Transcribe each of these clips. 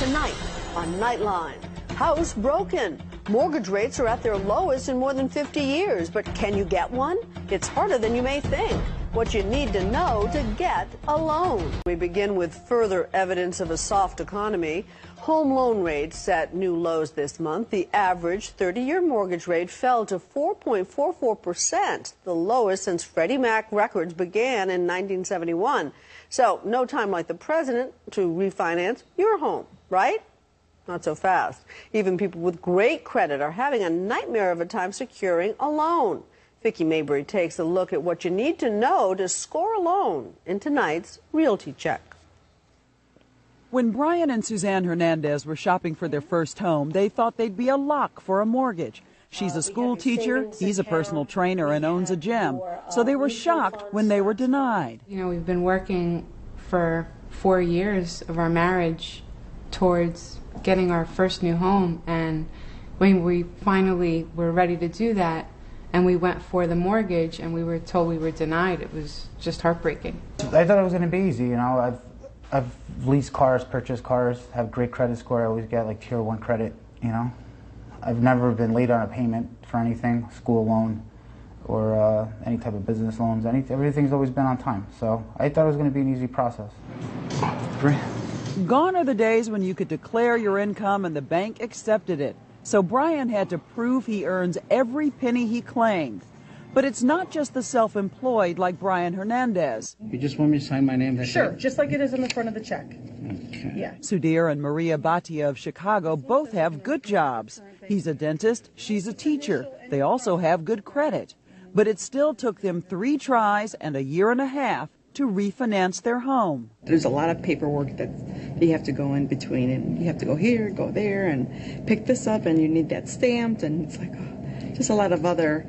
tonight on Nightline. House broken. Mortgage rates are at their lowest in more than 50 years, but can you get one? It's harder than you may think. What you need to know to get a loan. We begin with further evidence of a soft economy. Home loan rates set new lows this month. The average 30-year mortgage rate fell to 4.44%, the lowest since Freddie Mac records began in 1971. So no time like the present to refinance your home, right? Not so fast. Even people with great credit are having a nightmare of a time securing a loan. Vicki Mabry takes a look at what you need to know to score a loan in tonight's Realty Check. When Brian and Suzanne Hernandez were shopping for their first home, they thought they'd be a lock for a mortgage. She's a school teacher, he's a personal trainer and owns a gym. So they were shocked when they were denied. You know, we've been working for 4 years of our marriage towards getting our first new home, and when we finally were ready to do that and we went for the mortgage and we were told we were denied, it was just heartbreaking. I thought it was going to be easy. You know, I've leased cars, purchased cars, have great credit score. I always get like tier 1 credit, you know. I've never been late on a payment for anything, school loan or any type of business loans. Everything's always been on time. So I thought it was going to be an easy process. Gone are the days when you could declare your income and the bank accepted it. So Brian had to prove he earns every penny he claimed. But it's not just the self-employed like Brian Hernandez. You just want me to sign my name? Sure, just like it is on the front of the check. Okay. Yeah. Sudhir and Maria Bhatia of Chicago both have good jobs. He's a dentist, she's a teacher. They also have good credit. But it still took them 3 tries and a year and a half to refinance their home. There's a lot of paperwork that you have to go in between, and you have to go here, go there, and pick this up, and you need that stamped, and it's like just a lot of other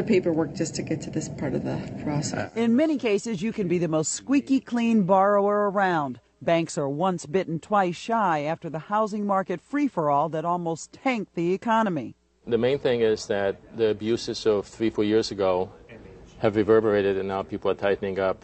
paperwork just to get to this part of the process. In many cases, you can be the most squeaky clean borrower around. Banks are once bitten, twice shy after the housing market free-for-all that almost tanked the economy. The main thing is that the abuses of 3-4 years ago have reverberated, and now people are tightening up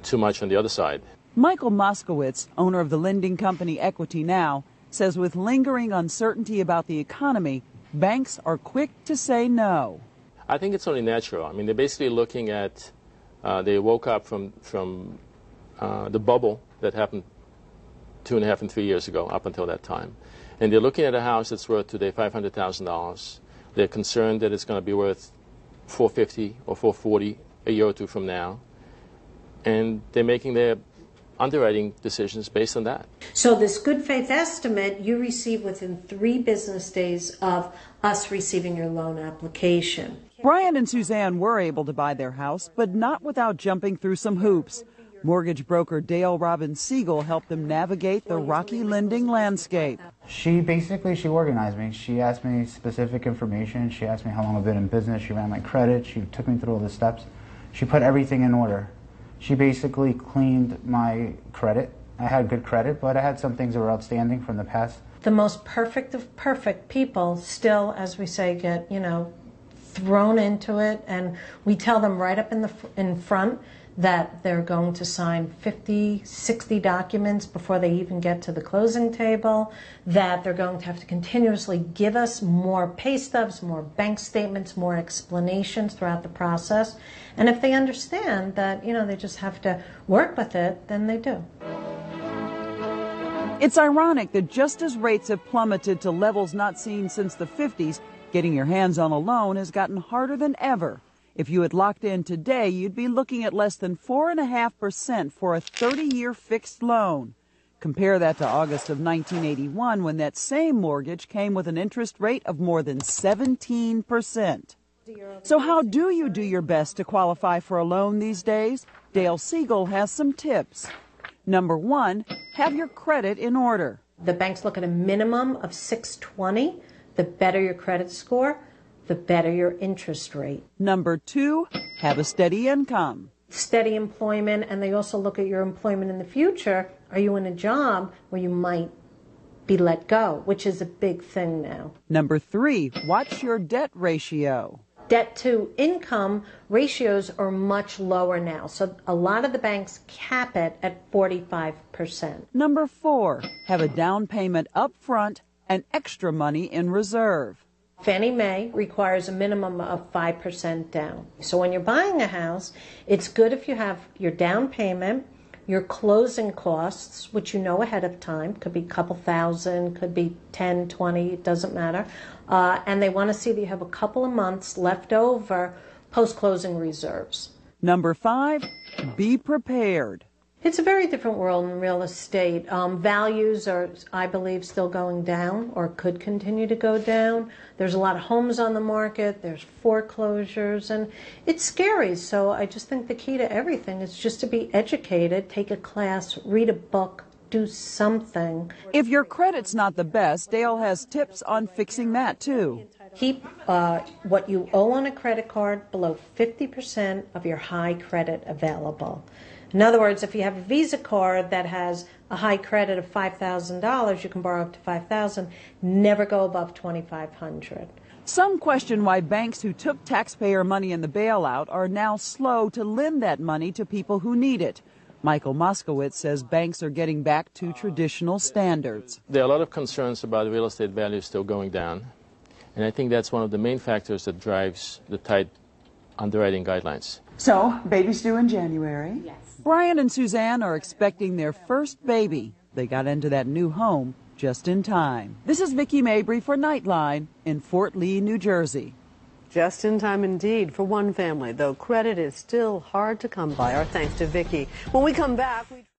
too much on the other side. Michael Moskowitz, owner of the lending company Equity Now, says with lingering uncertainty about the economy, banks are quick to say no. I think it's only natural. I mean, they're basically looking at, they woke up from the bubble that happened 2.5 and 3 years ago, up until that time. And they're looking at a house that's worth today $500,000. They're concerned that it's going to be worth $450,000 or $440,000 a year or two from now. And they're making their underwriting decisions based on that. So this good faith estimate you receive within 3 business days of us receiving your loan application. Brian and Suzanne were able to buy their house, but not without jumping through some hoops. Mortgage broker Dale Robbins Siegel helped them navigate the rocky lending landscape. She organized me. She asked me specific information. She asked me how long I've been in business. She ran my credit. She took me through all the steps. She put everything in order. She basically cleaned my credit. I had good credit, but I had some things that were outstanding from the past. The most perfect of perfect people still, as we say, get, thrown into it, and we tell them right up in front that they're going to sign 50, 60 documents before they even get to the closing table, that they're going to have to continuously give us more pay stubs, more bank statements, more explanations throughout the process. And if they understand that, they just have to work with it, then they do. It's ironic that just as rates have plummeted to levels not seen since the 50s, getting your hands on a loan has gotten harder than ever. If you had locked in today, you'd be looking at less than 4.5% for a 30-year fixed loan. Compare that to August of 1981, when that same mortgage came with an interest rate of more than 17%. So how do you do your best to qualify for a loan these days? Dale Siegel has some tips. Number 1, have your credit in order. The banks look at a minimum of 620. The better your credit score, the better your interest rate. Number 2, have a steady income. Steady employment, and they also look at your employment in the future. Are you in a job where you might be let go, which is a big thing now? Number 3, watch your debt ratio. Debt to income ratios are much lower now, so a lot of the banks cap it at 45%. Number 4, have a down payment up front and extra money in reserve. Fannie Mae requires a minimum of 5% down. So when you're buying a house, it's good if you have your down payment, your closing costs, which you know ahead of time, could be a couple thousand, could be 10, 20, it doesn't matter. And they want to see that you have a couple of months left over post-closing reserves. Number 5, be prepared. It's a very different world in real estate. Values are, I believe, still going down or could continue to go down. There's a lot of homes on the market. There's foreclosures, and it's scary. So I just think the key to everything is just to be educated, take a class, read a book, do something. If your credit's not the best, Dale has tips on fixing that too. Keep what you owe on a credit card below 50% of your high credit available. In other words, if you have a Visa card that has a high credit of $5,000, you can borrow up to $5,000, never go above $2,500. Some question why banks who took taxpayer money in the bailout are now slow to lend that money to people who need it. Michael Moskowitz says banks are getting back to traditional standards. There are a lot of concerns about real estate values still going down, and I think that's one of the main factors that drives the tight underwriting guidelines. So, baby's due in January? Yes. Brian and Suzanne are expecting their first baby. They got into that new home just in time. This is Vicki Mabry for Nightline in Fort Lee, New Jersey. Just in time indeed for one family, though credit is still hard to come by. Our thanks to Vicki. When we come back,